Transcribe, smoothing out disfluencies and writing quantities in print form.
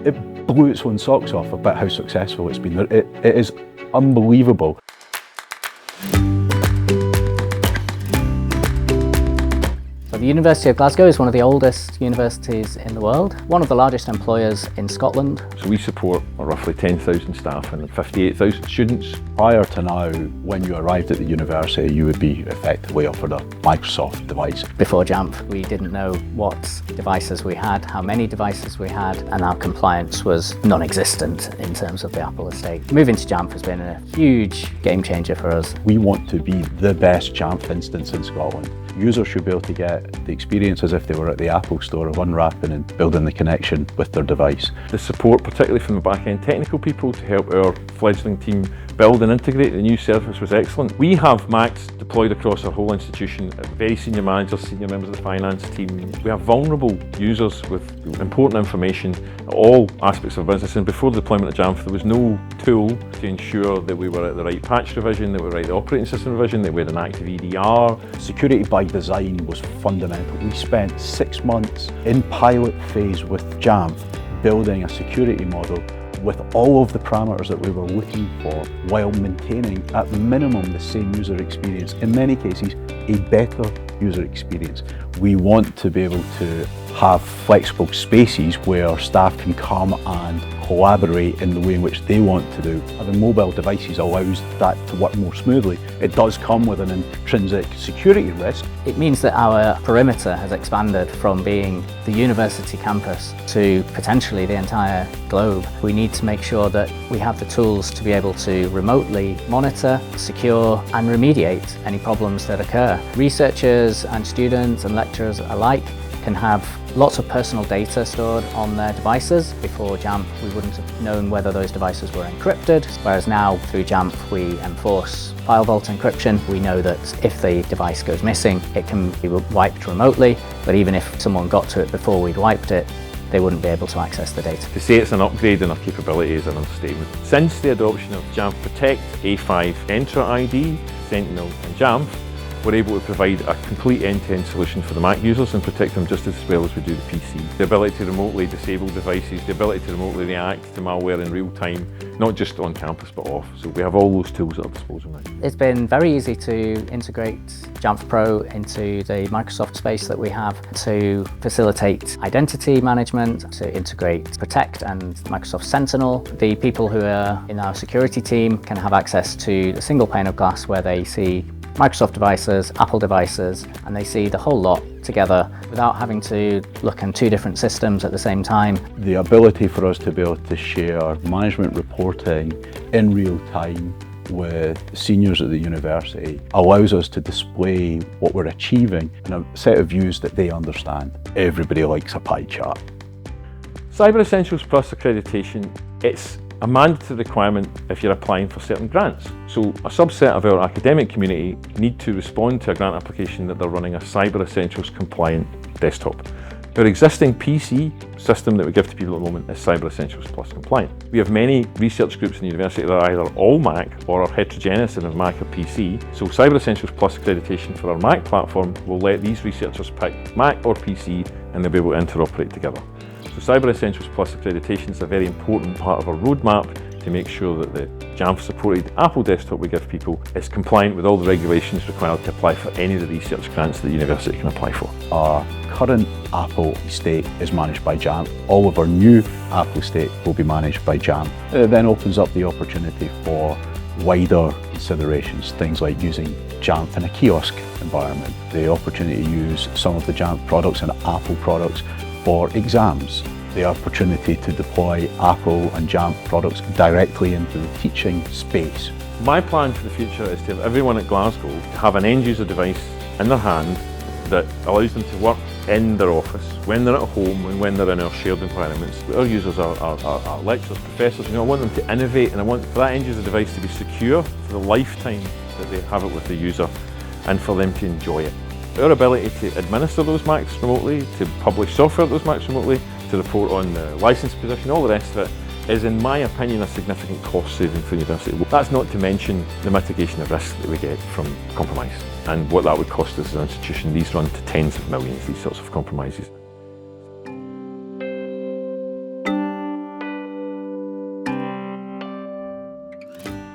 It blew its own socks off about how successful it's been. It is unbelievable. The University of Glasgow is one of the oldest universities in the world, one of the largest employers in Scotland. So we support roughly 10,000 staff and 58,000 students. Prior to now, when you arrived at the university, you would be effectively offered a Microsoft device. Before Jamf, we didn't know what devices we had, how many devices we had, and our compliance was non-existent in terms of the Apple estate. Moving to Jamf has been a huge game changer for us. We want to be the best Jamf instance in Scotland. Users should be able to get the experience as if they were at the Apple store of unwrapping and building the connection with their device. The support, particularly from the back-end technical people to help our fledgling team build and integrate the new service, was excellent. We have Macs deployed across our whole institution, very senior managers, senior members of the finance team. We have vulnerable users with important information at all aspects of business, and before the deployment of Jamf there was no tool to ensure that we were at the right patch revision, that we were at the operating system revision, that we had an active EDR. Security by design was fundamental. We spent 6 months in pilot phase with Jamf building a security model with all of the parameters that we were looking for, while maintaining at minimum the same user experience, in many cases a better user experience. We want to be able to have flexible spaces where staff can come and collaborate in the way in which they want to do. Having mobile devices allows that to work more smoothly. It does come with an intrinsic security risk. It means that our perimeter has expanded from being the university campus to potentially the entire globe. We need to make sure that we have the tools to be able to remotely monitor, secure and remediate any problems that occur. Researchers and students and lecturers alike can have lots of personal data stored on their devices. Before Jamf, we wouldn't have known whether those devices were encrypted, whereas now through Jamf we enforce file vault encryption. We know that if the device goes missing, it can be wiped remotely, but even if someone got to it before we'd wiped it, they wouldn't be able to access the data. To say it's an upgrade in our capability is an understatement. Since the adoption of Jamf Protect, A5, Entra ID, Sentinel and Jamf, we're able to provide a complete end-to-end solution for the Mac users and protect them just as well as we do the PC. The ability to remotely disable devices, the ability to remotely react to malware in real time, not just on campus but off. So we have all those tools at our disposal now. It's been very easy to integrate Jamf Pro into the Microsoft space that we have to facilitate identity management, to integrate Protect and Microsoft Sentinel. The people who are in our security team can have access to a single pane of glass where they see Microsoft devices, Apple devices, and they see the whole lot together without having to look in 2 different systems at the same time. The ability for us to be able to share management reporting in real time with seniors at the university allows us to display what we're achieving in a set of views that they understand. Everybody likes a pie chart. Cyber Essentials Plus accreditation, it's a mandatory requirement if you're applying for certain grants. So a subset of our academic community need to respond to a grant application that they're running a Cyber Essentials compliant desktop. Our existing PC system that we give to people at the moment is Cyber Essentials Plus compliant. We have many research groups in the university that are either all Mac or are heterogeneous and have Mac or PC. So Cyber Essentials Plus accreditation for our Mac platform will let these researchers pick Mac or PC and they'll be able to interoperate together. So Cyber Essentials Plus accreditation is a very important part of our roadmap to make sure that the Jamf supported Apple desktop we give people is compliant with all the regulations required to apply for any of the research grants that the university can apply for. Our current Apple estate is managed by Jamf. All of our new Apple estate will be managed by Jamf. It then opens up the opportunity for wider considerations, things like using Jamf in a kiosk environment, the opportunity to use some of the Jamf products and Apple products for exams, the opportunity to deploy Apple and Jamf products directly into the teaching space. My plan for the future is to have everyone at Glasgow have an end user device in their hand that allows them to work in their office, when they're at home and when they're in our shared environments. Our users are lecturers, professors, I want them to innovate and I want for that end user device to be secure for the lifetime that they have it with the user and for them to enjoy it. Our ability to administer those Macs remotely, to publish software at those Macs remotely, to report on the license position, all the rest of it, is in my opinion a significant cost saving for the university. That's not to mention the mitigation of risk that we get from compromise and what that would cost us as an institution. These run to tens of millions, these sorts of compromises. you.